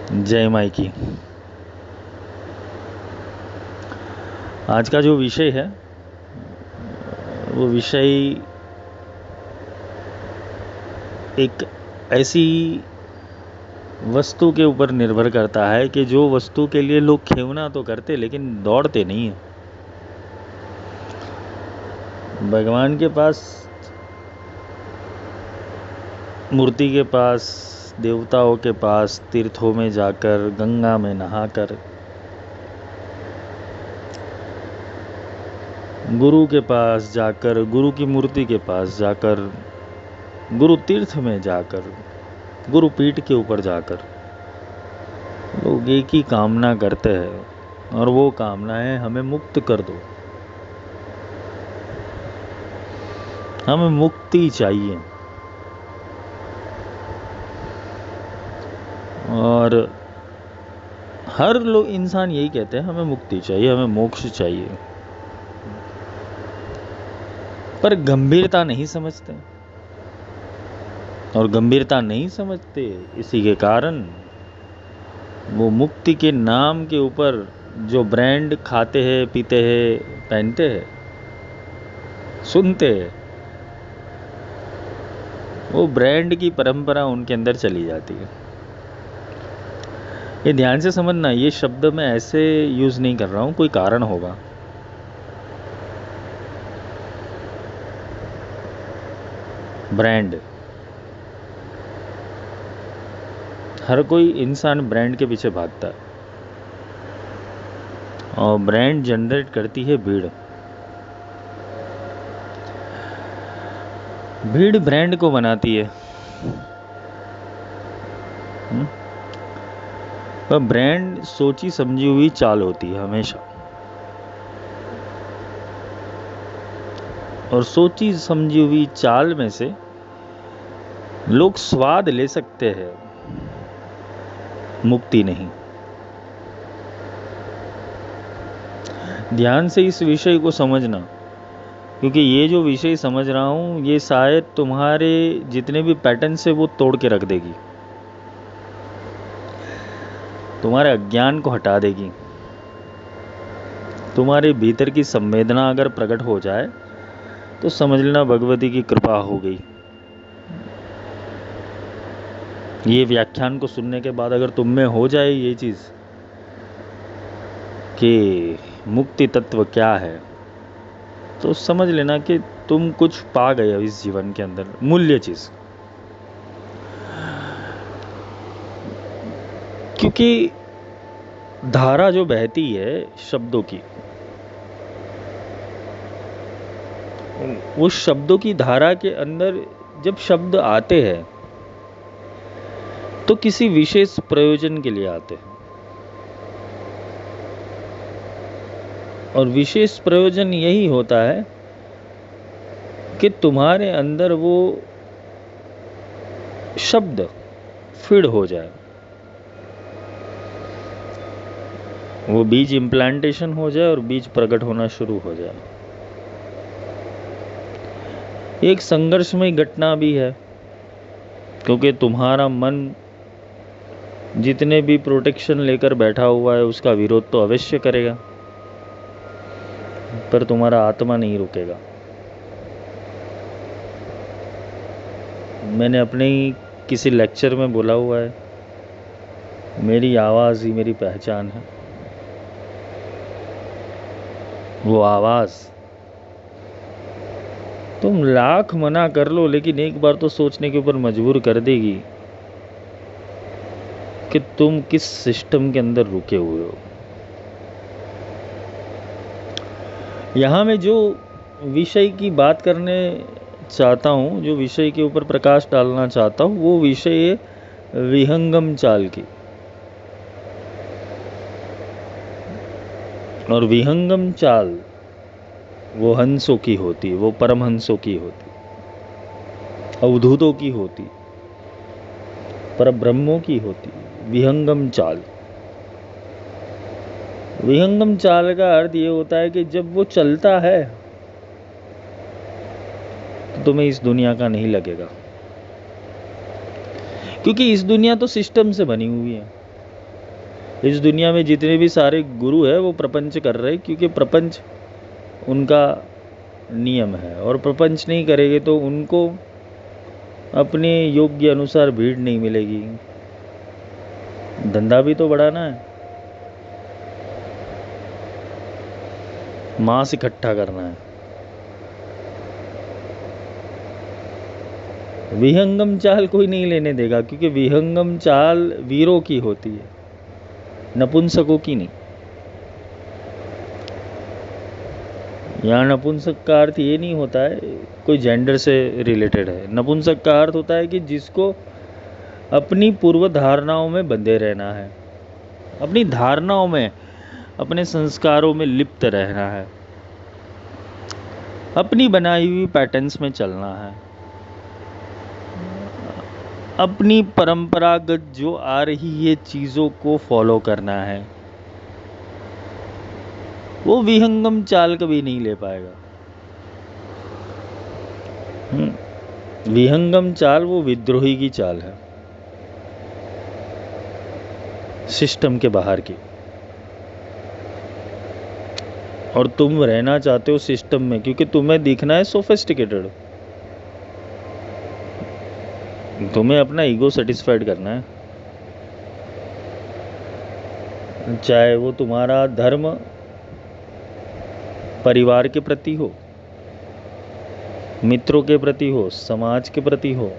जय माई की। आज का जो विषय है वो विषय एक ऐसी वस्तु के ऊपर निर्भर करता है कि जो वस्तु के लिए लोग खेवना तो करते लेकिन दौड़ते नहीं है। भगवान के पास, मूर्ति के पास, देवताओं के पास, तीर्थों में जाकर, गंगा में नहाकर, गुरु के पास जाकर, गुरु की मूर्ति के पास जाकर, गुरु तीर्थ में जाकर, गुरु पीठ के ऊपर जाकर लोग एक ही कामना करते हैं और वो कामना है हमें मुक्त कर दो, हमें मुक्ति चाहिए। और हर लोग इंसान यही कहते हैं हमें मुक्ति चाहिए, हमें मोक्ष चाहिए, पर गंभीरता नहीं समझते। और गंभीरता नहीं समझते इसी के कारण वो मुक्ति के नाम के ऊपर जो ब्रांड खाते हैं, पीते हैं, पहनते हैं, सुनते हैं, वो ब्रांड की परंपरा उनके अंदर चली जाती है। ये ध्यान से समझना, ये शब्द मैं ऐसे यूज नहीं कर रहा हूं, कोई कारण होगा। ब्रांड, हर कोई इंसान ब्रांड के पीछे भागता है और ब्रांड जनरेट करती है भीड़। भीड़ ब्रांड को बनाती है। पर ब्रांड सोची समझी हुई चाल होती है हमेशा, और सोची समझी हुई चाल में से लोग स्वाद ले सकते हैं, मुक्ति नहीं। ध्यान से इस विषय को समझना, क्योंकि ये जो विषय समझ रहा हूं ये शायद तुम्हारे जितने भी पैटर्न्स है वो तोड़ के रख देगी, तुम्हारे अज्ञान को हटा देगी। तुम्हारे भीतर की संवेदना अगर प्रकट हो जाए तो समझ लेना भगवती की कृपा हो गई। ये व्याख्यान को सुनने के बाद अगर तुम में हो जाए ये चीज कि मुक्ति तत्व क्या है, तो समझ लेना कि तुम कुछ पा गए हो इस जीवन के अंदर, मूल्य चीज। क्योंकि धारा जो बहती है शब्दों की, उस शब्दों की धारा के अंदर जब शब्द आते हैं तो किसी विशेष प्रयोजन के लिए आते हैं, और विशेष प्रयोजन यही होता है कि तुम्हारे अंदर वो शब्द फीड हो जाए, वो बीज इम्प्लांटेशन हो जाए और बीज प्रकट होना शुरू हो जाए। एक संघर्षमय घटना भी है, क्योंकि तुम्हारा मन जितने भी प्रोटेक्शन लेकर बैठा हुआ है उसका विरोध तो अवश्य करेगा, पर तुम्हारा आत्मा नहीं रुकेगा। मैंने अपने ही किसी लेक्चर में बोला हुआ है, मेरी आवाज़ ही मेरी पहचान है। वो आवाज़ तुम लाख मना कर लो लेकिन एक बार तो सोचने के ऊपर मजबूर कर देगी कि तुम किस सिस्टम के अंदर रुके हुए हो। यहाँ मैं जो विषय की बात करने चाहता हूँ, जो विषय के ऊपर प्रकाश डालना चाहता हूँ, वो विषय है विहंगम चाल की। और विहंगम चाल वो हंसों की होती, वो परमहंसों की होती, अवधूतों की होती, परब्रह्मों की होती। विहंगम चाल, विहंगम चाल का अर्थ ये होता है कि जब वो चलता है तो तुम्हें इस दुनिया का नहीं लगेगा, क्योंकि इस दुनिया तो सिस्टम से बनी हुई है। इस दुनिया में जितने भी सारे गुरु हैं वो प्रपंच कर रहे हैं, क्योंकि प्रपंच उनका नियम है, और प्रपंच नहीं करेंगे तो उनको अपने योग्य अनुसार भीड़ नहीं मिलेगी। धंधा भी तो बढ़ाना है, मांस इकट्ठा करना है। विहंगम चाल कोई नहीं लेने देगा, क्योंकि विहंगम चाल वीरों की होती है, नपुंसकों की नहीं। यहाँ नपुंसक का अर्थ ये नहीं होता है कोई जेंडर से रिलेटेड है। नपुंसक का अर्थ होता है कि जिसको अपनी पूर्व धारणाओं में बंधे रहना है, अपनी धारणाओं में, अपने संस्कारों में लिप्त रहना है, अपनी बनाई हुई पैटर्न्स में चलना है, अपनी परंपरागत जो आ रही है चीज़ों को फॉलो करना है। वो विहंगम चाल कभी नहीं ले पाएगा। विहंगम चाल वो विद्रोही की चाल है, सिस्टम के बाहर की। और तुम रहना चाहते हो सिस्टम में, क्योंकि तुम्हें दिखना है सोफिस्टिकेटेड, तुम्हें अपना ईगो सेटिस्फाइड करना है। चाहे वो तुम्हारा धर्म परिवार के प्रति हो, मित्रों के प्रति हो, समाज के प्रति हो,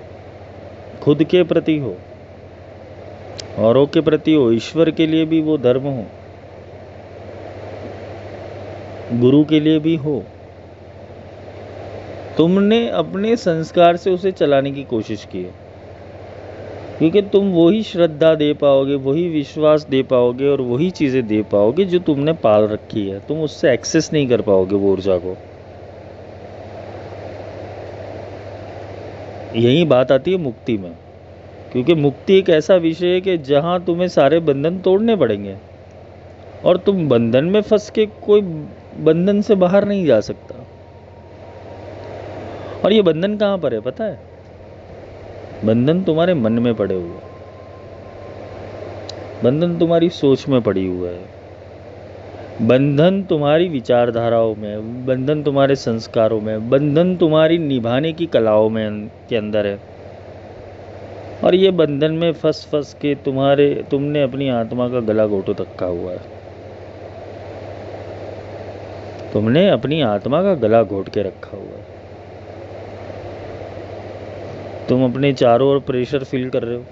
खुद के प्रति हो, औरों के प्रति हो, ईश्वर के लिए भी वो धर्म हो, गुरु के लिए भी हो, तुमने अपने संस्कार से उसे चलाने की कोशिश की है। क्योंकि तुम वही श्रद्धा दे पाओगे, वही विश्वास दे पाओगे और वही चीज़ें दे पाओगे जो तुमने पाल रखी है। तुम उससे एक्सेस नहीं कर पाओगे वो ऊर्जा को। यही बात आती है मुक्ति में, क्योंकि मुक्ति एक ऐसा विषय है कि जहाँ तुम्हें सारे बंधन तोड़ने पड़ेंगे, और तुम बंधन में फंस के कोई बंधन से बाहर नहीं जा सकता। और ये बंधन कहाँ पर है पता है? बंधन तुम्हारे मन में पड़े हुए, बंधन तुम्हारी सोच में पड़ी हुआ है, बंधन तुम्हारी विचारधाराओं में, बंधन तुम्हारे संस्कारों में, बंधन तुम्हारी निभाने की कलाओं में के अंदर है। और ये बंधन में फंस फंस के तुमने अपनी आत्मा का गला घोट रखा हुआ है। तुमने अपनी आत्मा का गला घोट के रखा हुआ है। तुम अपने चारों ओर प्रेशर फील कर रहे हो,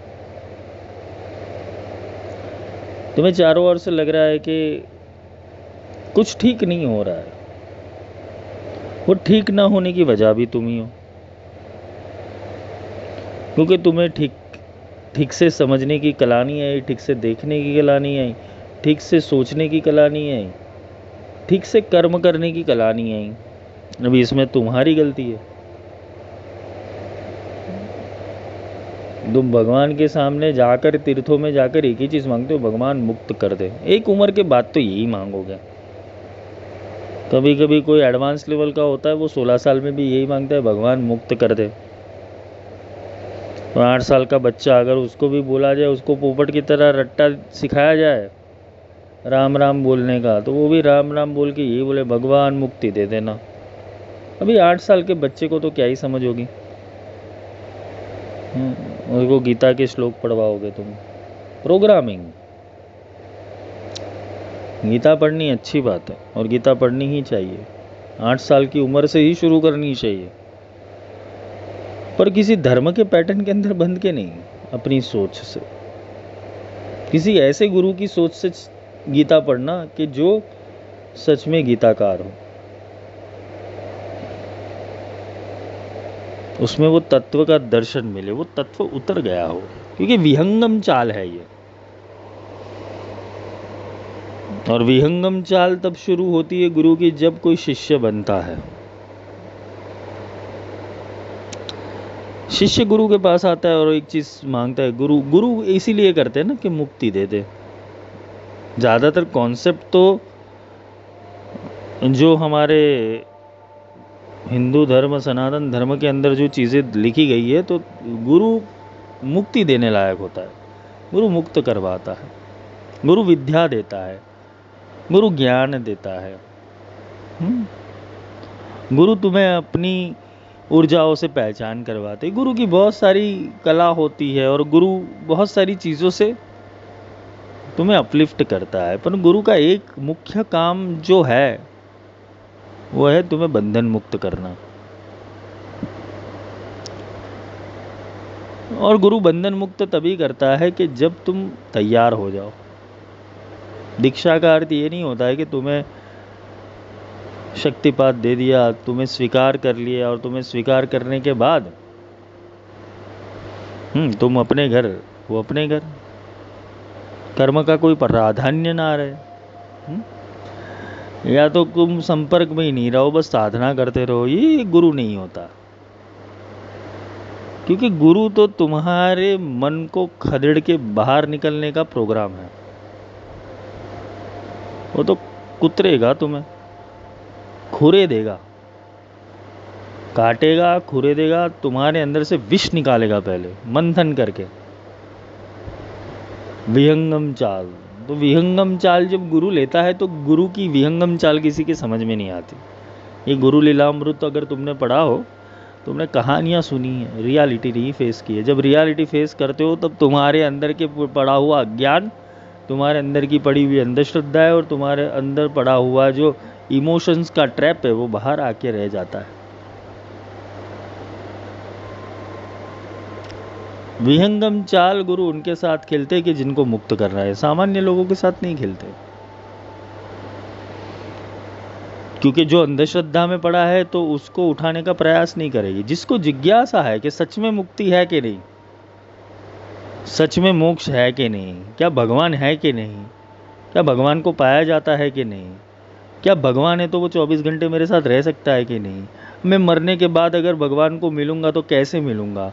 तुम्हें चारों ओर से लग रहा है कि कुछ ठीक नहीं हो रहा है। वो ठीक ना होने की वजह भी तुम ही हो, क्योंकि तुम्हें ठीक से समझने की कला नहीं आई, ठीक से देखने की कला नहीं आई, ठीक से सोचने की कला नहीं आई, ठीक से कर्म करने की कला नहीं आई। अभी इसमें तुम्हारी गलती है। तुम भगवान के सामने जाकर, तीर्थों में जाकर एक ही चीज़ मांगते हो, भगवान मुक्त कर दे। एक उम्र के बाद तो यही मांगोगे। कभी कभी कोई एडवांस लेवल का होता है, वो 16 साल में भी यही मांगता है, भगवान मुक्त कर दे। तो 8 साल का बच्चा अगर उसको भी बोला जाए, उसको पोपट की तरह रट्टा सिखाया जाए राम राम बोलने का, तो वो भी राम राम बोल के यही बोले, भगवान मुक्ति दे देना। अभी 8 साल के बच्चे को तो क्या ही समझ होगी। उसको गीता के श्लोक पढ़वाओगे तुम। प्रोग्रामिंग। गीता पढ़नी अच्छी बात है, और गीता पढ़नी ही चाहिए, 8 साल की उम्र से ही शुरू करनी चाहिए, पर किसी धर्म के पैटर्न के अंदर बंध के नहीं, अपनी सोच से, किसी ऐसे गुरु की सोच से गीता पढ़ना कि जो सच में गीताकार हो, उसमें वो तत्व का दर्शन मिले, वो तत्व उतर गया हो। क्योंकि विहंगम चाल है ये, और विहंगम चाल तब शुरू होती है गुरु की जब कोई शिष्य बनता है। शिष्य गुरु के पास आता है और एक चीज मांगता है। गुरु इसीलिए करते हैं ना कि मुक्ति दे दे। ज्यादातर कॉन्सेप्ट तो जो हमारे हिंदू धर्म, सनातन धर्म के अंदर जो चीज़ें लिखी गई है, तो गुरु मुक्ति देने लायक होता है, गुरु मुक्त करवाता है। गुरु विद्या देता है, गुरु ज्ञान देता है। गुरु तुम्हें अपनी ऊर्जाओं से पहचान करवाते। गुरु की बहुत सारी कला होती है और गुरु बहुत सारी चीज़ों से तुम्हें अपलिफ्ट करता है, पर गुरु का एक मुख्य काम जो है वो है तुम्हें बंधन मुक्त करना। और गुरु बंधन मुक्त तभी करता है कि जब तुम तैयार हो जाओ। दीक्षा का अर्थ ये नहीं होता है कि तुम्हें शक्तिपात दे दिया, तुम्हें स्वीकार कर लिया और तुम्हें स्वीकार करने के बाद तुम अपने घर, वो अपने घर, कर्म का कोई प्राधान्य ना रहे। या तो तुम संपर्क में ही नहीं रहो, बस साधना करते रहो, ये गुरु नहीं होता। क्योंकि गुरु तो तुम्हारे मन को खदेड़ के बाहर निकलने का प्रोग्राम है। वो तो कुतरेगा तुम्हें, खुरे देगा, काटेगा, खुरे देगा, तुम्हारे अंदर से विष निकालेगा पहले मंथन करके। विहंगम चाल, तो विहंगम चाल जब गुरु लेता है तो गुरु की विहंगम चाल किसी के समझ में नहीं आती। ये गुरु लीलामृत अगर तुमने पढ़ा हो, तुमने कहानियाँ सुनी है, रियलिटी नहीं फेस की है। जब रियलिटी फेस करते हो तब तुम्हारे अंदर के पड़ा हुआ अज्ञान, तुम्हारे अंदर की पड़ी हुई अंधश्रद्धा है और तुम्हारे अंदर पड़ा हुआ जो इमोशंस का ट्रैप है वो बाहर आके रह जाता है। विहंगम चाल गुरु उनके साथ खेलते कि जिनको मुक्त करना है, सामान्य लोगों के साथ नहीं खेलते। क्योंकि जो अंधश्रद्धा में पड़ा है तो उसको उठाने का प्रयास नहीं करेगी। जिसको जिज्ञासा है कि सच में मुक्ति है कि नहीं, सच में मोक्ष है कि नहीं, क्या भगवान है कि नहीं, क्या भगवान को पाया जाता है कि नहीं, क्या भगवान है तो वो 24 घंटे मेरे साथ रह सकता है कि नहीं, मैं मरने के बाद अगर भगवान को मिलूंगा तो कैसे मिलूंगा,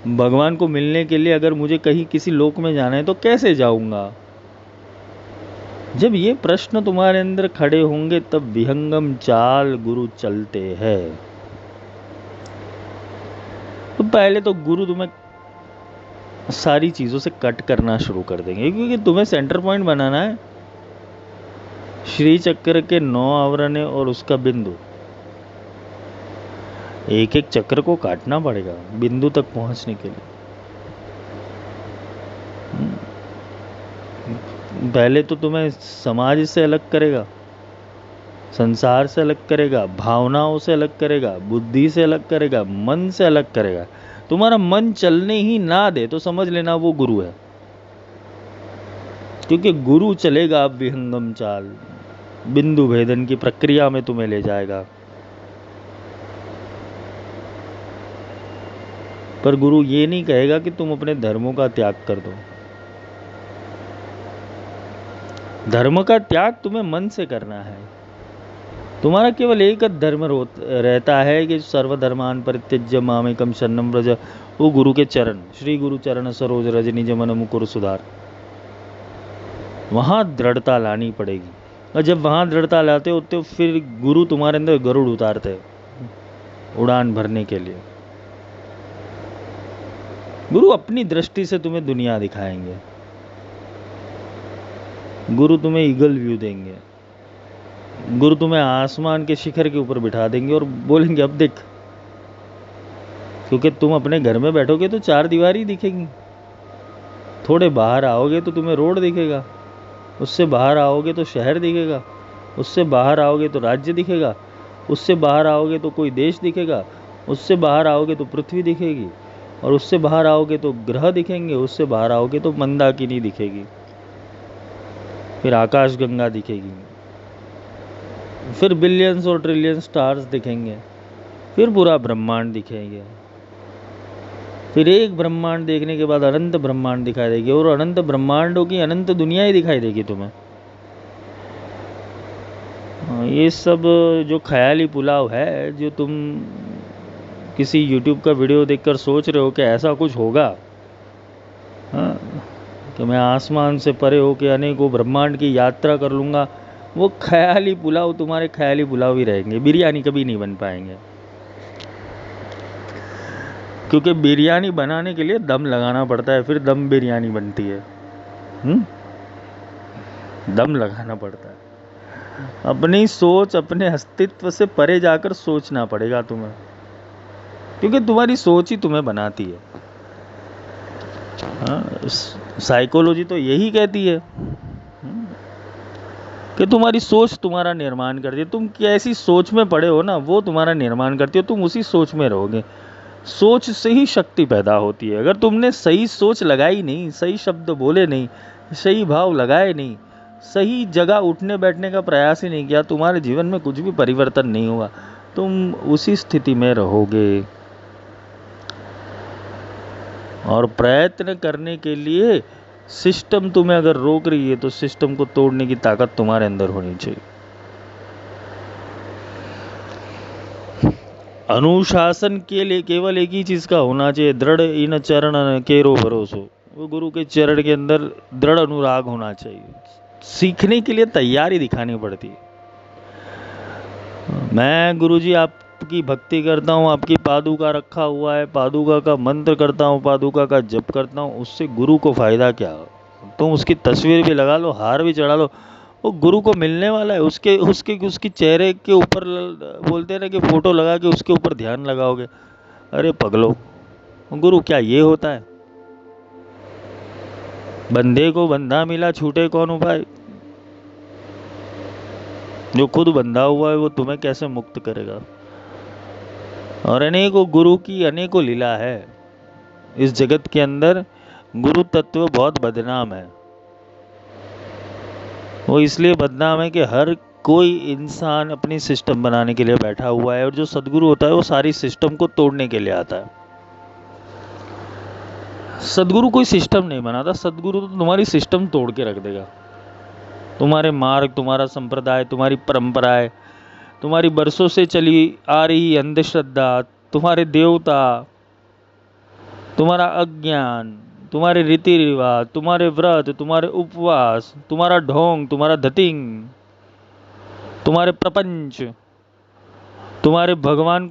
भगवान को मिलने के लिए अगर मुझे कहीं किसी लोक में जाना है तो कैसे जाऊंगा। जब ये प्रश्न तुम्हारे अंदर खड़े होंगे तब विहंगम चाल गुरु चलते हैं। तो पहले तो गुरु तुम्हें सारी चीजों से कट करना शुरू कर देंगे, क्योंकि तुम्हें सेंटर पॉइंट बनाना है। श्री चक्र के 9 आवरण है और उसका बिंदु, एक एक चक्र को काटना पड़ेगा बिंदु तक पहुंचने के लिए। पहले तो तुम्हें समाज से अलग करेगा, संसार से अलग करेगा, भावनाओं से अलग करेगा, बुद्धि से अलग करेगा, मन से अलग करेगा। तुम्हारा मन चलने ही ना दे तो समझ लेना वो गुरु है। क्योंकि गुरु चलेगा विहंगम चाल, बिंदु भेदन की प्रक्रिया में तुम्हें ले जाएगा। पर गुरु ये नहीं कहेगा कि तुम अपने धर्मों का त्याग कर दो। धर्म का त्याग तुम्हें मन से करना है। तुम्हारा केवल एक धर्म रहता है कि सर्वधर्मान परित्यज्य मामेकम शरणं व्रज, वो गुरु के चरण, श्री गुरु चरण सरोज रज निज मन मुकुर सुधार। वहां दृढ़ता लानी पड़ेगी, और जब वहां दृढ़ता लाते हो तो फिर गुरु तुम्हारे अंदर गरुड़ उतारते उड़ान भरने के लिए। गुरु अपनी दृष्टि से तुम्हें दुनिया दिखाएंगे, गुरु तुम्हें ईगल व्यू देंगे, गुरु तुम्हें आसमान के शिखर के ऊपर बिठा देंगे और बोलेंगे अब देख। क्योंकि तुम अपने घर में बैठोगे तो 4 दीवारी दिखेंगी, थोड़े बाहर आओगे तो तुम्हें रोड दिखेगा, उससे बाहर आओगे तो शहर दिखेगा, उससे बाहर आओगे तो राज्य दिखेगा, उससे बाहर आओगे तो कोई देश दिखेगा, उससे बाहर आओगे तो पृथ्वी दिखेगी, और उससे बाहर आओगे तो ग्रह दिखेंगे, उससे बाहर आओगे तो मंदाकिनी दिखेगी, फिर आकाश गंगा दिखेगी, फिर बिलियंस और ट्रिलियन स्टार्स दिखेंगे, फिर पूरा ब्रह्मांड दिखेंगे, फिर एक ब्रह्मांड देखने के बाद अनंत ब्रह्मांड दिखाई देगी, और अनंत ब्रह्मांडों की अनंत दुनिया ही दिखाई देगी तुम्हें। ये सब जो ख्याली पुलाव है, जो तुम किसी यूट्यूब का वीडियो देखकर सोच रहे हो कि ऐसा कुछ होगा, हाँ, कि मैं आसमान से परे होकर अनेकों ब्रह्मांड की यात्रा कर लूँगा, वो ख्याली पुलाव तुम्हारे ख्याली पुलाव ही रहेंगे, बिरयानी कभी नहीं बन पाएंगे। क्योंकि बिरयानी बनाने के लिए दम लगाना पड़ता है, फिर दम बिरयानी बनती है। दम लगाना पड़ता है। अपनी सोच, अपने अस्तित्व से परे जाकर सोचना पड़ेगा तुम्हें, क्योंकि तुम्हारी सोच ही तुम्हें बनाती है। साइकोलॉजी तो यही कहती है कि तुम्हारी सोच तुम्हारा निर्माण करती है। तुम कैसी सोच में पड़े हो ना, वो तुम्हारा निर्माण करती है। तुम उसी सोच में रहोगे। सोच से ही शक्ति पैदा होती है। अगर तुमने सही सोच लगाई नहीं, सही शब्द बोले नहीं, सही भाव लगाए नहीं, सही जगह उठने बैठने का प्रयास ही नहीं किया, तुम्हारे जीवन में कुछ भी परिवर्तन नहीं हुआ। तुम उसी स्थिति में रहोगे। और प्रयत्न करने के लिए सिस्टम तुम्हें अगर रोक रही है, तो सिस्टम को तोड़ने की ताकत तुम्हारे अंदर होनी चाहिए। अनुशासन के लिए केवल एक ही चीज का होना चाहिए, दृढ़ इन चरण केरो भरोसो। वो गुरु के चरण के अंदर दृढ़ अनुराग होना चाहिए। सीखने के लिए तैयारी दिखानी पड़ती है। मैं गुरुजी आपकी भक्ति करता हूँ, आपकी पादुका रखा हुआ है, पादुका का मंत्र करता हूँ, पादुका का जप करता हूँ, उससे गुरु को फायदा क्या? तुम उसकी तस्वीर भी लगा लो, हार भी चढ़ा लो, वो गुरु को मिलने वाला है। उसके चेहरे के ऊपर बोलते हैं ना कि फोटो लगा के उसके ऊपर ध्यान लगाओगे। अरे पगलो, गुरु क्या ये होता है? बंधे को बंधा मिला, छूटे कौन उपाय। जो खुद बंधा हुआ है वो तुम्हें कैसे मुक्त करेगा? और अनेकों गुरु की अनेकों लीला है इस जगत के अंदर। गुरु तत्व बहुत बदनाम है। वो इसलिए बदनाम है कि हर कोई इंसान अपनी सिस्टम बनाने के लिए बैठा हुआ है, और जो सदगुरु होता है वो सारी सिस्टम को तोड़ने के लिए आता है। सदगुरु कोई सिस्टम नहीं बनाता। सदगुरु तो तुम्हारी सिस्टम तोड़ के रख देगा। तुम्हारे मार्ग, तुम्हारा संप्रदाय, तुम्हारी परंपराएं, तुम्हारी बरसों से चली आ रही अंधश्रद्धा, तुम्हारे देवता, तुम्हारा अज्ञान, तुम्हारे रीति रिवाज, तुम्हारे व्रत, तुम्हारे उपवास, तुम्हारा ढोंग, तुम्हारा धतिंग, तुम्हारे प्रपंच, तुम्हारे भगवान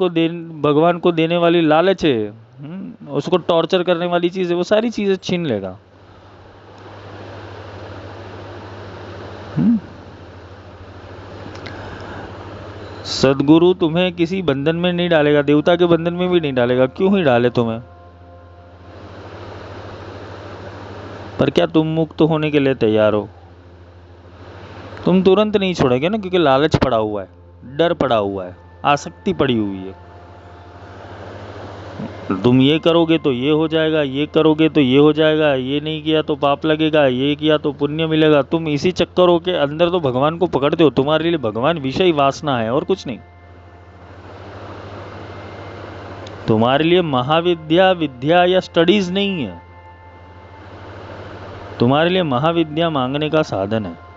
को देने वाली लालच है, उसको टॉर्चर करने वाली चीज है, वो सारी चीजें छीन लेगा। सदगुरु तुम्हें किसी बंधन में नहीं डालेगा, देवता के बंधन में भी नहीं डालेगा। क्यों ही डाले तुम्हें? पर क्या तुम मुक्त होने के लिए तैयार हो? तुम तुरंत नहीं छोड़ोगे ना, क्योंकि लालच पड़ा हुआ है, डर पड़ा हुआ है, आसक्ति पड़ी हुई है। तुम ये करोगे तो ये हो जाएगा, ये करोगे तो ये हो जाएगा, ये नहीं किया तो पाप लगेगा, ये किया तो पुण्य मिलेगा। तुम इसी चक्करों के अंदर तो भगवान को पकड़ते हो। तुम्हारे लिए भगवान विषय वासना है और कुछ नहीं। तुम्हारे लिए महाविद्या विद्या या स्टडीज नहीं है। तुम्हारे लिए महाविद्या मांगने का साधन है।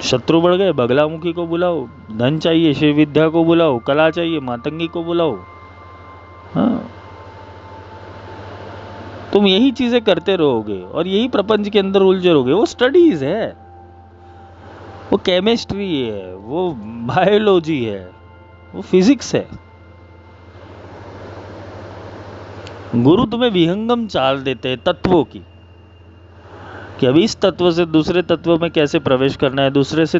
शत्रु बढ़ गए, बगलामुखी को बुलाओ। धन चाहिए, शिव विद्या को बुलाओ। कला चाहिए, मातंगी को बुलाओ। हाँ, तुम यही चीजें करते रहोगे और यही प्रपंच के अंदर उलझे रहोगे। वो स्टडीज है, वो केमिस्ट्री है, वो बायोलॉजी है, वो फिजिक्स है। गुरु तुम्हें विहंगम चाल देते हैं तत्वों की, कि अभी इस तत्व से दूसरे तत्व में कैसे प्रवेश करना है, दूसरे से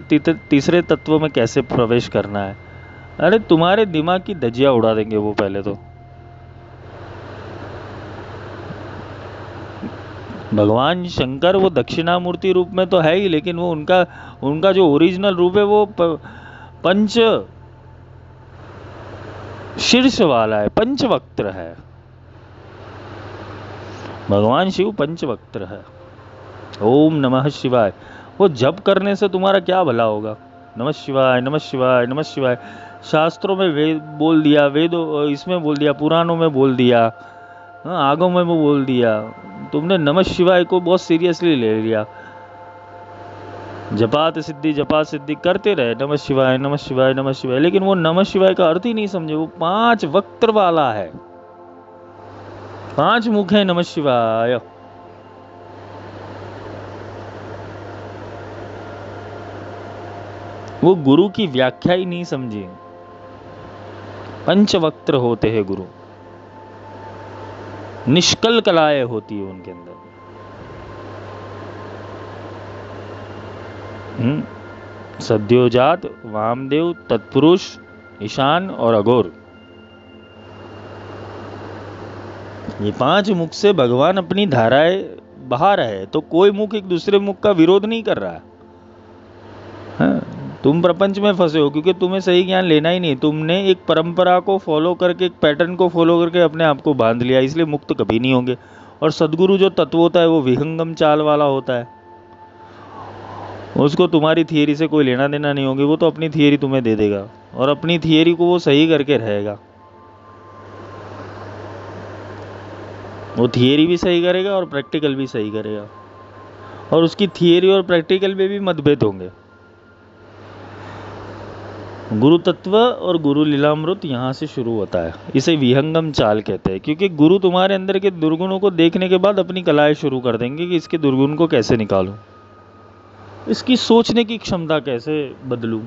तीसरे तत्व में कैसे प्रवेश करना है। अरे तुम्हारे दिमाग की धज्जियां उड़ा देंगे वो पहले तो। भगवान शंकर वो दक्षिणामूर्ति रूप में तो है ही, लेकिन वो उनका जो ओरिजिनल रूप है वो पंच शीर्ष वाला है, पंचवक्त्र है। भगवान शिव पंचवक्त्र है। ओम नमः शिवाय। वो जप करने से तुम्हारा क्या भला होगा? नमः शिवाय, नमः शिवाय, नमः शिवाय। शास्त्रों में वेद बोल दिया, वेदों इसमें बोल दिया, पुराणों में बोल दिया, आगों में वो बोल दिया। तुमने नमः शिवाय को बहुत सीरियसली ले लिया। जपात सिद्धि करते रहे, नमः शिवाय, नमः शिवाय, नमः शिवाय। लेकिन वो नमः शिवाय का अर्थ ही नहीं समझे। वो 5 वक्त्र वाला है, 5 मुख है नमः शिवाय। वो गुरु की व्याख्या ही नहीं समझी। पंचवक्त्र होते हैं गुरु, निष्कल कलाएं होती है उनके अंदर। सद्योजात, वामदेव, तत्पुरुष, ईशान और अघोर, ये 5 मुख से भगवान अपनी धाराएं बहा रहे हैं। तो कोई मुख एक दूसरे मुख का विरोध नहीं कर रहा है। तुम प्रपंच में फंसे हो क्योंकि तुम्हें सही ज्ञान लेना ही नहीं। तुमने एक परंपरा को फॉलो करके, एक पैटर्न को फॉलो करके अपने आप को बांध लिया, इसलिए मुक्त कभी नहीं होंगे। और सदगुरु जो तत्व होता है वो विहंगम चाल वाला होता है, उसको तुम्हारी थियरी से कोई लेना देना नहीं होगी। वो तो अपनी थियरी तुम्हें दे देगा और अपनी थियरी को वो सही करके रहेगा। वो थियरी भी सही करेगा और प्रैक्टिकल भी सही करेगा, और उसकी थियरी और प्रैक्टिकल में भी मतभेद होंगे। गुरु तत्व और गुरु लीलामृत यहाँ से शुरू होता है। इसे विहंगम चाल कहते हैं, क्योंकि गुरु तुम्हारे अंदर के दुर्गुणों को देखने के बाद अपनी कलाएं शुरू कर देंगे कि इसके दुर्गुण को कैसे निकालूं, इसकी सोचने की क्षमता कैसे बदलूं,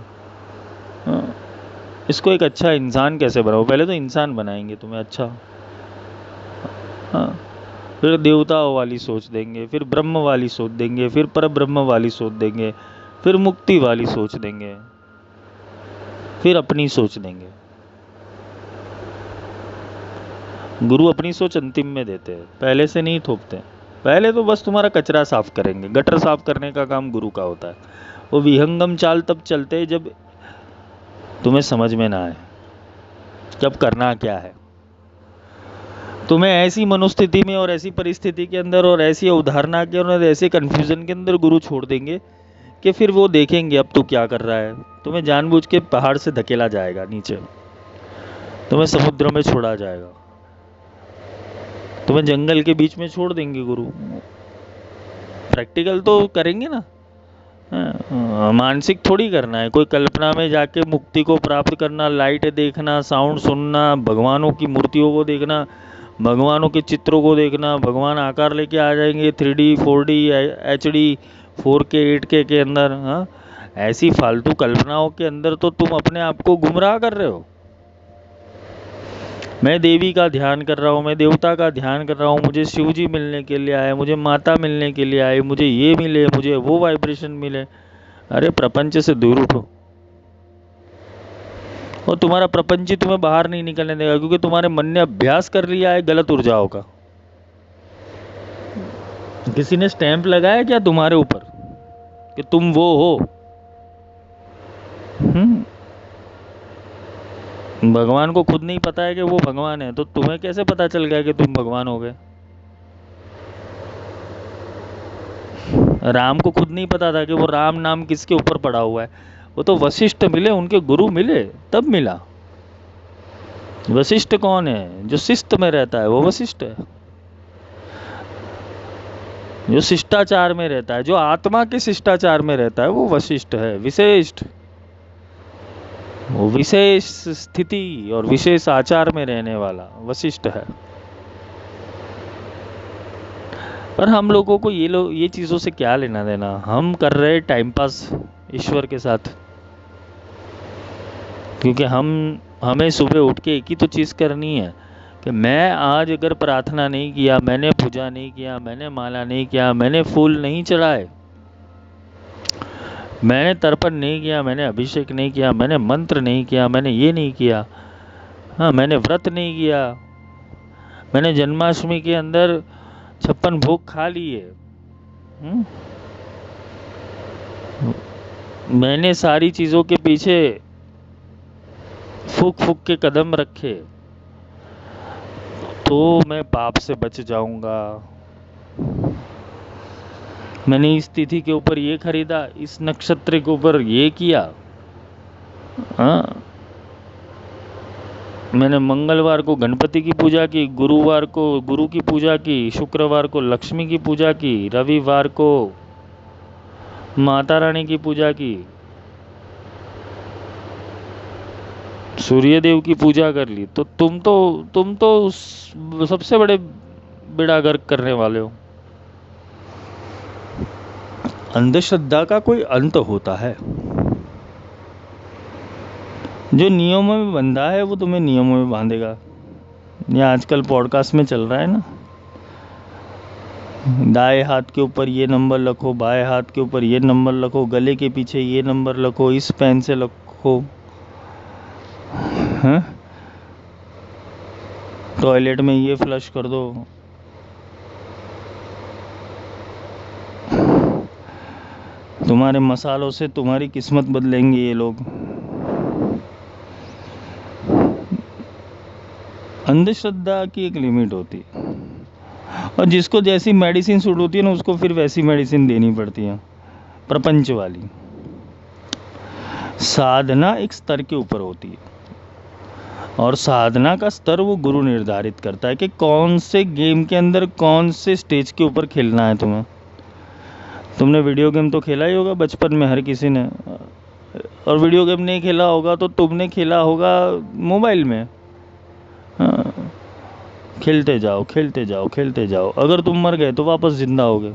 इसको एक अच्छा इंसान कैसे बनाऊं। पहले तो इंसान बनाएंगे तुम्हें अच्छा, फिर देवताओं वाली सोच देंगे, फिर ब्रह्म वाली सोच देंगे, फिर पर ब्रह्म वाली सोच देंगे, फिर मुक्ति वाली सोच देंगे, फिर अपनी सोच देंगे। गुरु अपनी सोच अंतिम में देते हैं, पहले से नहीं थोपते। पहले तो बस तुम्हारा कचरा साफ करेंगे, गटर साफ करने का काम गुरु का होता है। वो विहंगम चाल तब चलते हैं जब तुम्हें समझ में ना आए कब करना क्या है। तुम्हें ऐसी मनोस्थिति में और ऐसी परिस्थिति के अंदर और ऐसी अवधारणा के और ऐसे कंफ्यूजन के अंदर गुरु छोड़ देंगे कि फिर वो देखेंगे अब तू क्या कर रहा है। तुम्हें जानबूझ के पहाड़ से धकेला जाएगा नीचे, तुम्हें समुद्र में छोड़ा जाएगा, तुम्हें जंगल के बीच में छोड़ देंगे गुरु। प्रैक्टिकल तो करेंगे ना, मानसिक थोड़ी करना है। कोई कल्पना में जाके मुक्ति को प्राप्त करना, लाइट देखना, साउंड सुनना, भगवानों की मूर्तियों को देखना, भगवानों के चित्रों को देखना, भगवान आकार लेके आ जाएंगे 3D 4D HD 4K 8K के अंदर। हाँ, ऐसी फालतू कल्पनाओं के अंदर तो तुम अपने आप को गुमराह कर रहे हो। मैं देवी का ध्यान कर रहा हूँ, मैं देवता का ध्यान कर रहा हूँ, मुझे शिव जी मिलने के लिए आए, मुझे माता मिलने के लिए आए, मुझे ये मिले, मुझे वो वाइब्रेशन मिले। अरे प्रपंच से दूर उठो, और तुम्हारा प्रपंच ही तुम्हें बाहर नहीं निकलने देगा, क्योंकि तुम्हारे मन ने अभ्यास कर लिया है गलत ऊर्जाओं का। किसी ने स्टैंप लगाया क्या तुम्हारे ऊपर कि तुम वो हो? भगवान को खुद नहीं पता है कि वो भगवान है, तो तुम्हें कैसे पता चल गया कि तुम भगवान हो गए? राम को खुद नहीं पता था कि वो राम नाम किसके ऊपर पड़ा हुआ है। वो तो वशिष्ठ मिले, उनके गुरु मिले तब मिला। वशिष्ठ कौन है? जो शिस्त में रहता है वो वशिष्ठ है, जो शिष्टाचार में रहता है, जो आत्मा के शिष्टाचार में रहता है वो वशिष्ठ है। विशिष्ट, वो विशेष स्थिति और विशेष आचार में रहने वाला वशिष्ठ है। पर हम लोगों को ये चीजों से क्या लेना देना? हम कर रहे टाइम पास ईश्वर के साथ, क्योंकि हमें सुबह उठ के एक ही तो चीज़ करनी है कि मैं आज अगर प्रार्थना नहीं किया, मैंने पूजा नहीं किया, मैंने माला नहीं किया, मैंने फूल नहीं चढ़ाए, मैंने तर्पण नहीं किया, मैंने अभिषेक नहीं किया, मैंने मंत्र नहीं किया, मैंने ये नहीं किया, हाँ मैंने व्रत नहीं किया, मैंने जन्माष्टमी के अंदर 56 भोग खा लिए, मैंने सारी चीज़ों के पीछे फूक फूक के कदम रखे, तो मैं पाप से बच जाऊंगा। मैंने इस तिथि के ऊपर ये खरीदा, इस नक्षत्र के ऊपर ये किया, हाँ मैंने मंगलवार को गणपति की पूजा की, गुरुवार को गुरु की पूजा की, शुक्रवार को लक्ष्मी की पूजा की, रविवार को माता रानी की पूजा की, सूर्य देव की पूजा कर ली। तो तुम तो सबसे बड़े बेड़ा गर्क करने वाले हो। अंधश्रद्धा का कोई अंत होता है? जो नियमों में बंधा है वो तुम्हें नियमों में बांधेगा। ये आजकल पॉडकास्ट में चल रहा है ना, दाएं हाथ के ऊपर ये नंबर रखो, बाएं हाथ के ऊपर ये नंबर रखो, गले के पीछे ये नंबर रखो, इस पेन से रखो, हैं? टॉयलेट में ये फ्लश कर दो। तुम्हारे मसालों से तुम्हारी किस्मत बदलेंगे ये लोग। अंधश्रद्धा की एक लिमिट होती है, और जिसको जैसी मेडिसिन सूट होती है ना, उसको फिर वैसी मेडिसिन देनी पड़ती है, प्रपंच वाली। साधना एक स्तर के ऊपर होती है, और साधना का स्तर वो गुरु निर्धारित करता है कि कौन से गेम के अंदर कौन से स्टेज के ऊपर खेलना है तुम्हें। तुमने वीडियो गेम तो खेला ही होगा बचपन में, हर किसी ने। और वीडियो गेम नहीं खेला होगा तो तुमने खेला होगा मोबाइल में। हाँ, खेलते जाओ खेलते जाओ खेलते जाओ, अगर तुम मर गए तो वापस जिंदा होगे,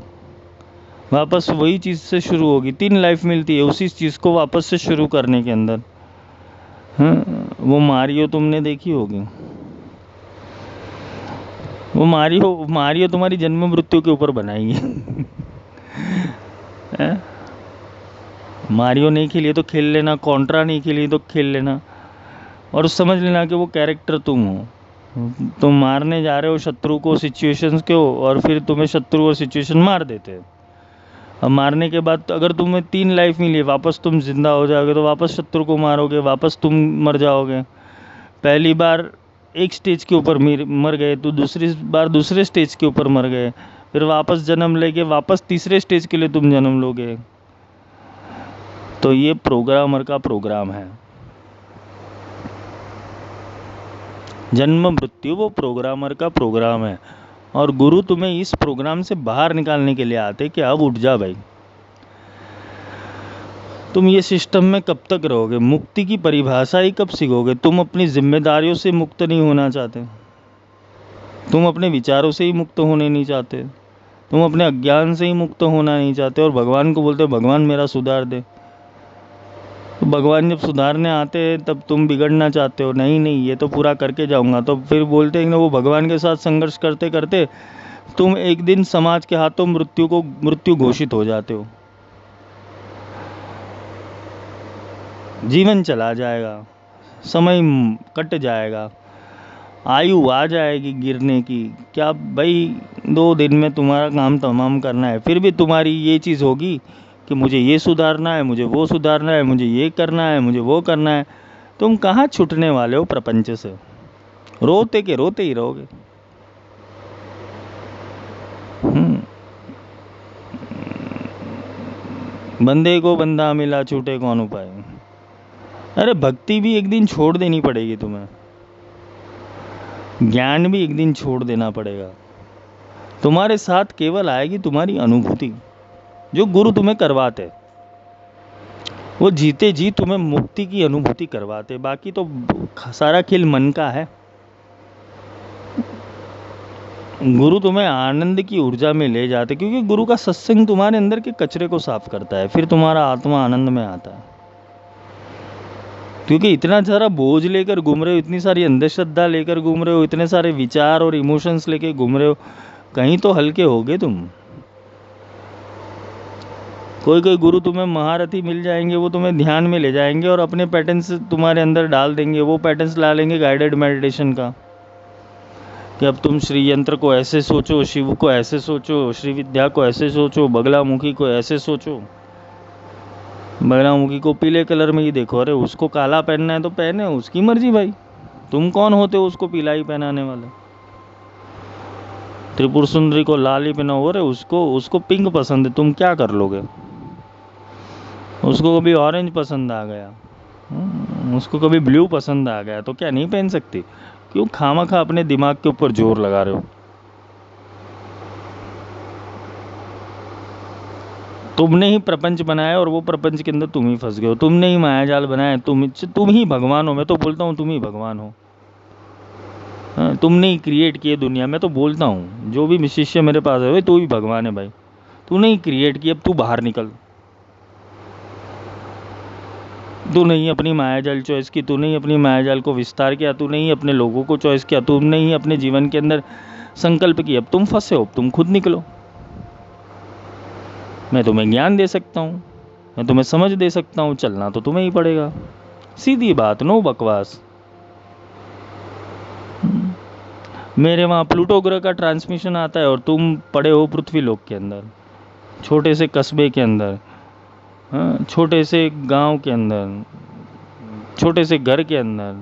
वापस वही चीज़ से शुरू होगी। 3 लाइफ मिलती है उसी चीज़ को वापस से शुरू करने के अंदर। हाँ, वो मारियो तुमने देखी होगी। वो मारियो तुम्हारी जन्म मृत्यु के ऊपर बनाई है। मारियो नहीं खेली तो खेल लेना, कॉन्ट्रा नहीं खेली तो खेल लेना, और समझ लेना कि वो कैरेक्टर तुम हो। तुम मारने जा रहे हो शत्रु को, सिचुएशंस को, और फिर तुम्हें शत्रु और सिचुएशन मार देते हैं। अब मारने के बाद अगर तुम्हें 3 लाइफ मिली, वापस तुम जिंदा हो जाओगे तो वापस शत्रु को मारोगे, वापस तुम मर जाओगे। पहली बार एक स्टेज के ऊपर मर गए तो दूसरी बार दूसरे स्टेज के ऊपर मर गए, फिर वापस जन्म लेके वापस तीसरे स्टेज के लिए तुम जन्म लोगे। तो ये प्रोग्रामर का प्रोग्राम है। जन्म मृत्यु वो प्रोग्रामर का प्रोग्राम है, और गुरु तुम्हें इस प्रोग्राम से बाहर निकालने के लिए आते कि अब उठ जा भाई, तुम ये सिस्टम में कब तक रहोगे, मुक्ति की परिभाषा ही कब सीखोगे। तुम अपनी जिम्मेदारियों से मुक्त नहीं होना चाहते, तुम अपने विचारों से ही मुक्त होने नहीं चाहते, तुम अपने अज्ञान से ही मुक्त होना नहीं चाहते, और भगवान को बोलते भगवान मेरा सुधार दे। तो भगवान जब सुधारने आते हैं तब तुम बिगड़ना चाहते हो, नहीं नहीं ये तो पूरा करके जाऊंगा। तो फिर बोलते हैं ना, वो भगवान के साथ संघर्ष करते करते तुम एक दिन समाज के हाथों मृत्यु घोषित हो जाते हो। जीवन चला जाएगा, समय कट जाएगा, आयु आ जाएगी गिरने की। क्या भाई 2 दिन में तुम्हारा काम तमाम करना है, फिर भी तुम्हारी ये चीज़ होगी कि मुझे ये सुधारना है, मुझे वो सुधारना है, मुझे ये करना है, मुझे वो करना है। तुम कहाँ छूटने वाले हो प्रपंच से, रोते के रोते ही रहोगे। बंदे को बंदा मिला छूटे कौन उपाय। अरे भक्ति भी एक दिन छोड़ देनी पड़ेगी तुम्हें, ज्ञान भी एक दिन छोड़ देना पड़ेगा। तुम्हारे साथ केवल आएगी तुम्हारी अनुभूति, जो गुरु तुम्हें करवाते। वो जीते जी तुम्हें मुक्ति की अनुभूति करवाते, बाकी तो सारा खेल मन का है। गुरु तुम्हें आनंद की ऊर्जा में ले जाते, क्योंकि गुरु का सत्संग तुम्हारे अंदर के कचरे को साफ करता है, फिर तुम्हारा आत्मा आनंद में आता है। क्योंकि इतना सारा बोझ लेकर घूम रहे हो, इतनी सारी अंधश्रद्धा लेकर घूम रहे हो, इतने सारे विचार और इमोशंस लेकर घूम रहे हो, कहीं तो हल्के होगे तुम। कोई गुरु तुम्हें महारथी मिल जाएंगे, वो तुम्हें ध्यान में ले जाएंगे और अपने पैटर्न्स तुम्हारे अंदर डाल देंगे। वो पैटर्न्स ला लेंगे गाइडेड मेडिटेशन का, कि अब तुम श्री यंत्र को ऐसे सोचो, शिव को ऐसे सोचो, श्री विद्या को ऐसे सोचो, बगलामुखी को ऐसे सोचो। बगलामुखी को पीले कलर में ही देखो, अरे उसको काला पहनना है तो पहने, उसकी मर्जी भाई, तुम कौन होते हो उसको पीला ही पहनाने वाले। त्रिपुर सुंदरी को लाल ही पहनाओ, अरे उसको पिंक पसंद है, तुम क्या कर लोगे। उसको कभी ऑरेंज पसंद आ गया, उसको कभी ब्लू पसंद आ गया, तो क्या नहीं पहन सकती। क्यों खामखा अपने दिमाग के ऊपर जोर लगा रहे हो। तुमने ही प्रपंच बनाया और वो प्रपंच के अंदर तुम ही फंस गए हो। तुमने ही मायाजाल बनाया, तुम ही भगवान हो। मैं तो बोलता हूँ तुम ही भगवान हो। तुमने ही क्रिएट किए दुनिया। मैं तो बोलता हूँ जो भी शिष्य मेरे पास है, तू ही भगवान है भाई, तूने ही क्रिएट किया, अब तू बाहर निकल। तूने ही अपनी मायाजाल चॉइस की, तूने ही अपनी मायाजाल को विस्तार किया, तूने ही अपने लोगों को चॉइस किया, तुमने ही अपने जीवन के अंदर संकल्प किया। अब तुम फंसे हो, तुम खुद निकलो। मैं तुम्हें ज्ञान दे सकता हूँ, मैं तुम्हें समझ दे सकता हूँ, चलना तो तुम्हें ही पड़ेगा। सीधी बात, नो बकवास। मेरे वहाँ प्लूटो ग्रह का ट्रांसमिशन आता है और तुम पड़े हो पृथ्वी लोक के अंदर, छोटे से कस्बे के अंदर, हाँ, छोटे से गांव के अंदर, छोटे से घर के अंदर।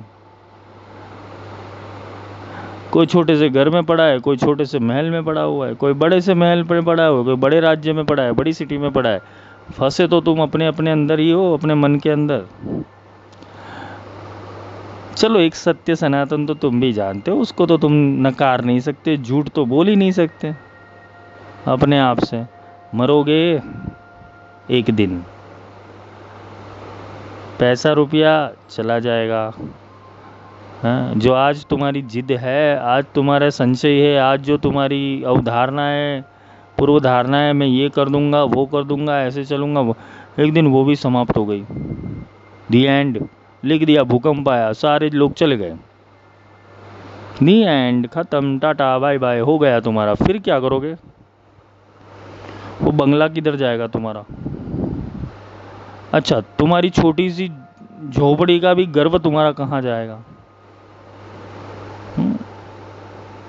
कोई छोटे से घर में पड़ा है, कोई छोटे से महल में पड़ा हुआ है, कोई बड़े से महल में पड़ा हुआ है, कोई बड़े राज्य में पड़ा है, बड़ी सिटी में पड़ा है। फंसे तो तुम अपने अपने अंदर ही हो, अपने मन के अंदर। चलो एक सत्य सनातन तो तुम भी जानते हो, उसको तो तुम नकार नहीं सकते, झूठ तो बोल ही नहीं सकते अपने आप से। मरोगे एक दिन, पैसा रुपया चला जाएगा। हाँ, जो आज तुम्हारी जिद है, आज तुम्हारा संशय है, आज जो तुम्हारी अवधारणा है, पूर्व धारणा है, मैं ये कर दूंगा, वो कर दूंगा, ऐसे चलूंगा, एक दिन वो भी समाप्त हो गई। दी एंड, लिख दिया, भूकंप आया, सारे लोग चले गए। दी एंड, खत्म, टाटा बाय बाय, हो गया तुम्हारा। फिर क्या करोगे? वो बंगला किधर जाएगा तुम्हारा? अच्छा, तुम्हारी छोटी सी झोपड़ी का भी गर्व तुम्हारा कहाँ जाएगा?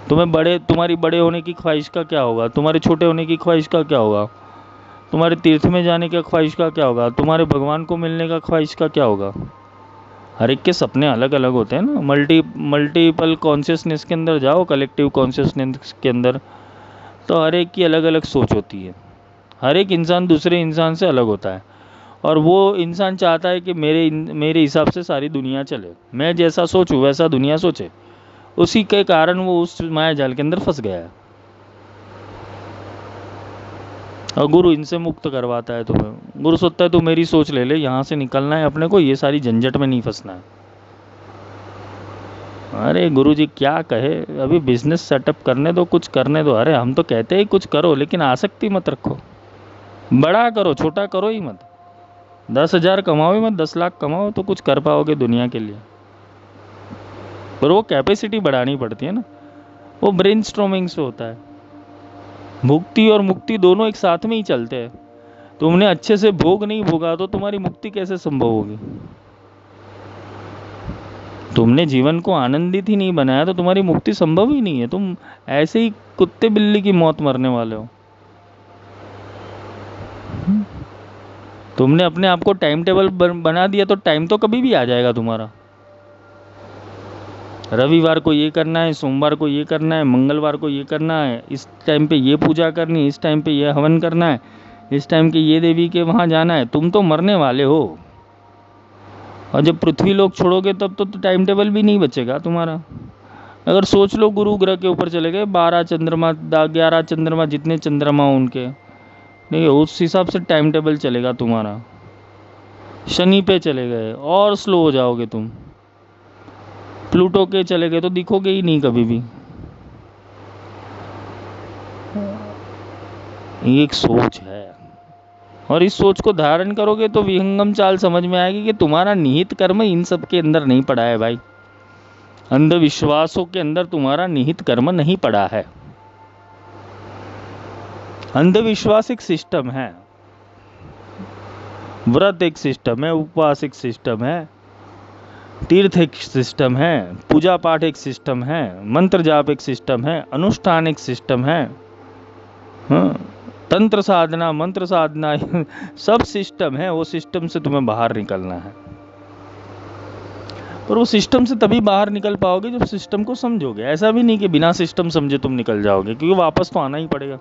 तुम्हारी बड़े होने की ख्वाहिश का क्या होगा? तुम्हारे छोटे होने की ख्वाहिश का क्या होगा? तुम्हारे तीर्थ में जाने की ख्वाहिश का क्या होगा? तुम्हारे भगवान को मिलने का ख्वाहिश का क्या होगा? हर एक के सपने अलग अलग होते हैं ना। मल्टीपल कॉन्शियसनेस के अंदर जाओ, कलेक्टिव कॉन्शियसनेस के अंदर, तो हर एक की अलग अलग सोच होती है। हर एक इंसान दूसरे इंसान से अलग होता है, और वो इंसान चाहता है कि मेरे हिसाब से सारी दुनिया चले, मैं जैसा सोचूं वैसा दुनिया सोचे। उसी के कारण वो उस माया जाल के अंदर फंस गया है, और गुरु इनसे मुक्त करवाता है तुम्हें। गुरु सोचता है तू मेरी सोच ले ले, यहाँ से निकलना है अपने को, ये सारी झंझट में नहीं फंसना है। अरे गुरु जी क्या कहे, अभी बिजनेस सेटअप करने दो, कुछ करने दो। अरे हम तो कहते हैं कुछ करो, लेकिन आसक्ति मत रखो। बड़ा करो, छोटा करो ही मत। 10,000 कमाओ ही मत, 10 लाख कमाओ तो कुछ कर पाओगे दुनिया के लिए। पर वो कैपेसिटी बढ़ानी पड़ती है ना, वो ब्रेनस्टॉर्मिंग से होता है। मुक्ति और मुक्ति दोनों एक साथ में ही चलते हैं। तुमने अच्छे से भोग नहीं भोगा तो तुम्हारी मुक्ति कैसे संभव होगी? तुमने जीवन को आनंदित ही नहीं बनाया तो तुम्हारी मुक्ति संभव ही नहीं है। तुम ऐसे ही कुत्ते बिल्ली की मौत मरने वाले हो। तुमने अपने आप को टाइम टेबल बना दिया तो टाइम तो कभी भी आ जाएगा तुम्हारा। रविवार को ये करना है, सोमवार को ये करना है, मंगलवार को ये करना है, इस टाइम पे ये पूजा करनी है, इस टाइम पे ये हवन करना है, इस टाइम के ये देवी के वहाँ जाना है। तुम तो मरने वाले हो, और जब पृथ्वी लोग छोड़ोगे तब तो टाइम टेबल भी नहीं बचेगा तुम्हारा। अगर सोच लो गुरु ग्रह के ऊपर चले गए, 12 चंद्रमा 11 चंद्रमा, जितने चंद्रमा उनके नहीं, उस हिसाब से टाइम टेबल चलेगा तुम्हारा। शनि पे चले गए और स्लो हो जाओगे तुम। प्लूटो के चले गए तो दिखोगे ही नहीं कभी भी। एक सोच है, और इस सोच को धारण करोगे तो विहंगम चाल समझ में आएगी कि तुम्हारा निहित कर्म इन सब के अंदर नहीं पड़ा है भाई। अंधविश्वासों के अंदर तुम्हारा निहित कर्म नहीं पड़ा है। अंधविश्वास एक सिस्टम है, व्रत एक सिस्टम है, उपवास एक सिस्टम है, तीर्थ एक सिस्टम है, पूजा पाठ एक सिस्टम है, मंत्र जाप एक सिस्टम है, अनुष्ठान एक सिस्टम है, तंत्र साधना, मंत्र साधना, सब सिस्टम है। वो सिस्टम से तुम्हें बाहर निकलना है, पर वो सिस्टम से तभी बाहर निकल पाओगे जब सिस्टम को समझोगे। ऐसा भी नहीं कि बिना सिस्टम समझे तुम निकल जाओगे, क्योंकि वापस तो आना ही पड़ेगा।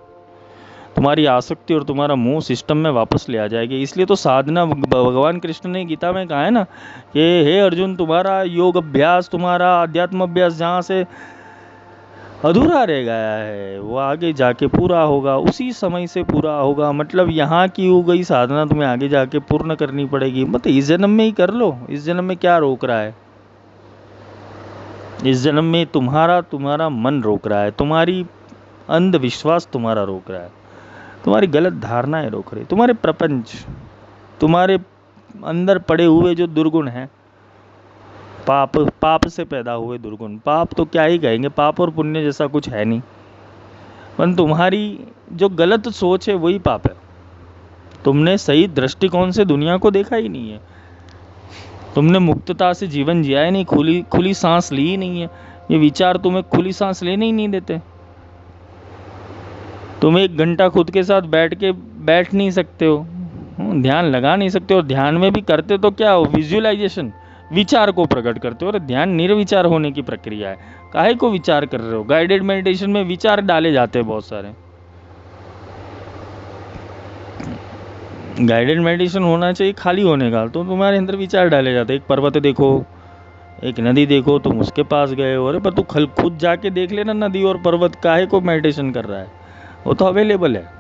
तुम्हारी आसक्ति और तुम्हारा मोह सिस्टम में वापस ले आ जाएगी। इसलिए तो साधना, भगवान कृष्ण ने गीता में कहा है ना कि हे अर्जुन, तुम्हारा योग अभ्यास, तुम्हारा अध्यात्म अभ्यास जहाँ से अधूरा रह गया है वो आगे जाके पूरा होगा, उसी समय से पूरा होगा। मतलब यहाँ की हो गई साधना तुम्हें आगे जाके पूर्ण करनी पड़ेगी। मतलब इस जन्म में ही कर लो, इस जन्म में क्या रोक रहा है? इस जन्म में तुम्हारा मन रोक रहा है, तुम्हारी अंधविश्वास तुम्हारा रोक रहा है, तुम्हारी गलत धारणाएं रोक रही, तुम्हारे प्रपंच, तुम्हारे अंदर पड़े हुए जो दुर्गुण हैं, पाप से पैदा हुए दुर्गुण। पाप तो क्या ही कहेंगे, पाप और पुण्य जैसा कुछ है नहीं, पर तुम्हारी जो गलत सोच है वही पाप है। तुमने सही दृष्टिकोण से दुनिया को देखा ही नहीं है, तुमने मुक्तता से जीवन जिया ही नहीं, खुली खुली सांस ली ही नहीं है। ये विचार तुम्हें खुली सांस लेने ही नहीं देते। तुम 1 घंटा खुद के साथ बैठ नहीं सकते हो, ध्यान लगा नहीं सकते हो। ध्यान में भी करते तो क्या हो, विजुअलाइजेशन, विचार को प्रकट करते हो। और ध्यान निर्विचार होने की प्रक्रिया है। काहे को विचार कर रहे हो? गाइडेड मेडिटेशन में विचार डाले जाते हैं बहुत सारे। गाइडेड मेडिटेशन होना चाहिए खाली होने का, तो तुम्हारे अंदर विचार डाले जाते हैं। एक पर्वत देखो, एक नदी देखो, तुम उसके पास गए हो, अरे पर तू खुद जाके देख लेना नदी और पर्वत, काहे को मेडिटेशन कर रहा है? वो तो अवेलेबल है।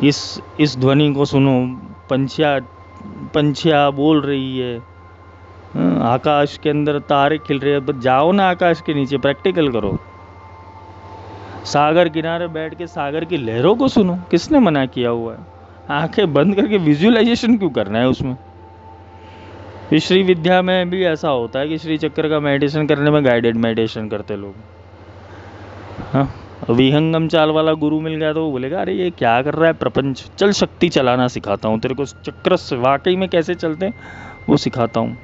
इस ध्वनि को सुनो, पंछिया बोल रही है, आकाश के अंदर तारे खिल रहे हैं, बस जाओ ना आकाश के नीचे, प्रैक्टिकल करो। सागर किनारे बैठ के सागर की लहरों को सुनो, किसने मना किया हुआ है? आंखें बंद करके विजुअलाइजेशन क्यों करना है उसमें? श्री विद्या में भी ऐसा होता है कि श्री चक्र का मेडिटेशन करने में गाइडेड मेडिटेशन करते लोग। हाँ, विहंगम चाल वाला गुरु मिल गया तो वो बोलेगा अरे ये क्या कर रहा है प्रपंच, चल शक्ति चलाना सिखाता हूँ तेरे को, चक्र वाकई में कैसे चलते हैं वो सिखाता हूँ।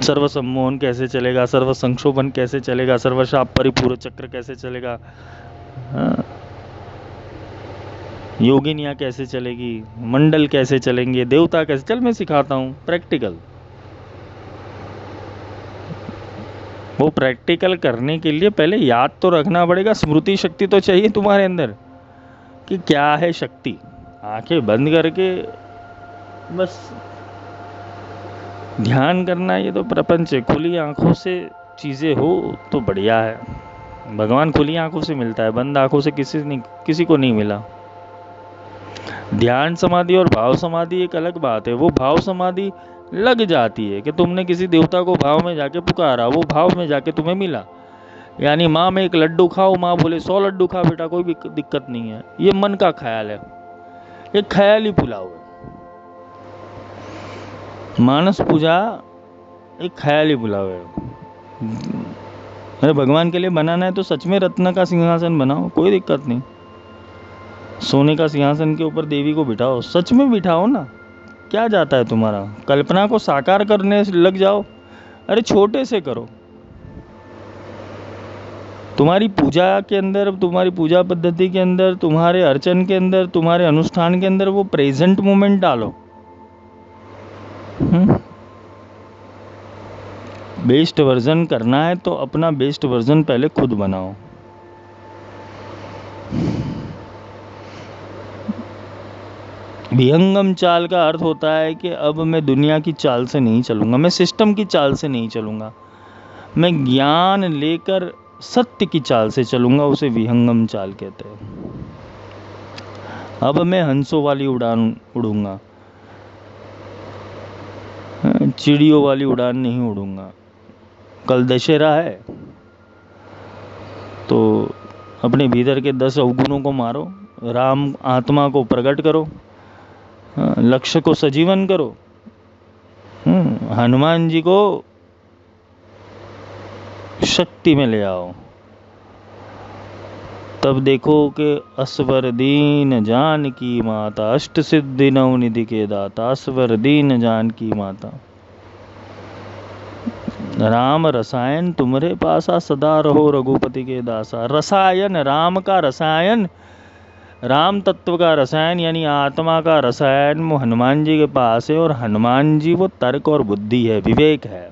सर्व सम्मोहन कैसे चलेगा, सर्व संक्षोभन कैसे चलेगा, सर्वशाप परिपूर्ण चक्र कैसे चलेगा, योगिनियाँ कैसे चलेगी, मंडल कैसे चलेंगे, देवता कैसे, चल मैं सिखाता हूँ प्रैक्टिकल। वो प्रैक्टिकल करने के लिए पहले याद तो रखना पड़ेगा, स्मृति शक्ति तो चाहिए तुम्हारे अंदर कि क्या है शक्ति। आंखें बंद करके बस ध्यान करना, ये तो प्रपंच है। खुली आंखों से चीज़ें हो तो बढ़िया है। भगवान खुली आंखों से मिलता है, बंद आंखों से किसी को नहीं मिला। ध्यान समाधि और भाव समाधि एक अलग बात है। वो भाव समाधि लग जाती है कि तुमने किसी देवता को भाव में जाके पुकारा, वो भाव में जाके तुम्हें मिला। यानी माँ में एक लड्डू खाओ, माँ बोले 100 लड्डू खा बेटा, कोई भी दिक्कत नहीं है। ये मन का ख्याल है, एक ख्याली पुलाव है। मानस पूजा एक ख्याली पुलाव है। अरे भगवान के लिए बनाना है तो सच में रत्न का सिंहासन बनाओ, कोई दिक्कत नहीं। सोने का सिंहासन के ऊपर देवी को बिठाओ, सच में बिठाओ ना, क्या जाता है तुम्हारा? कल्पना को साकार करने लग जाओ, अरे छोटे से करो। तुम्हारी पूजा के अंदर, तुम्हारी पूजा पद्धति के अंदर, तुम्हारे अर्चन के अंदर, तुम्हारे अनुष्ठान के अंदर वो प्रेजेंट मोमेंट डालो। बेस्ट वर्जन करना है तो अपना बेस्ट वर्जन पहले खुद बनाओ। विहंगम चाल का अर्थ होता है कि अब मैं दुनिया की चाल से नहीं चलूंगा, मैं सिस्टम की चाल से नहीं चलूंगा, मैं ज्ञान लेकर सत्य की चाल से चलूंगा, उसे विहंगम चाल कहते हैं। अब मैं हंसों वाली उड़ान उड़ूंगा, चिड़ियों वाली उड़ान नहीं उड़ूंगा। कल दशहरा है तो अपने भीतर के 10 अवगुणों को मारो, राम आत्मा को प्रकट करो, लक्ष्य को सजीवन करो, हनुमान जी को शक्ति में ले आओ। तब देखो कि असवर दीन जानकी माता, अष्ट सिद्धि नवनिधि के दाता, असवर दीन जानकी माता। राम रसायन तुम्हारे पासा, सदा रहो रघुपति के दासा। रसायन, राम का रसायन, राम तत्व का रसायन यानी आत्मा का रसायन वो हनुमान जी के पास है। और हनुमान जी वो तर्क और बुद्धि है, विवेक है।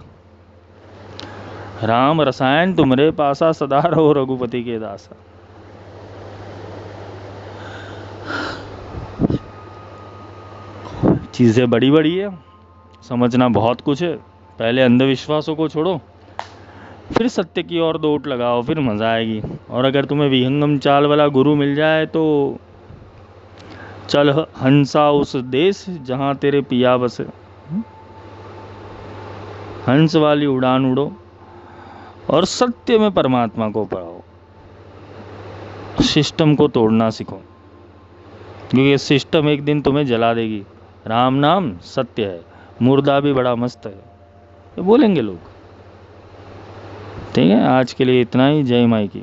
राम रसायन तुम्हारे पासा, सदा रहो रघुपति के दासा। चीजें बड़ी बड़ी है, समझना बहुत कुछ है। पहले अंधविश्वासों को छोड़ो, फिर सत्य की ओर दौड़ लगाओ, फिर मजा आएगी। और अगर तुम्हें विहंगम चाल वाला गुरु मिल जाए तो चल हंसा उस देश जहां तेरे पिया बसे। हंस वाली उड़ान उड़ो और सत्य में परमात्मा को पाओ। सिस्टम को तोड़ना सीखो, क्योंकि सिस्टम एक दिन तुम्हें जला देगी। राम नाम सत्य है, मुर्दा भी बड़ा मस्त है, ये बोलेंगे लोग। ठीक है, आज के लिए इतना ही। जय माई की।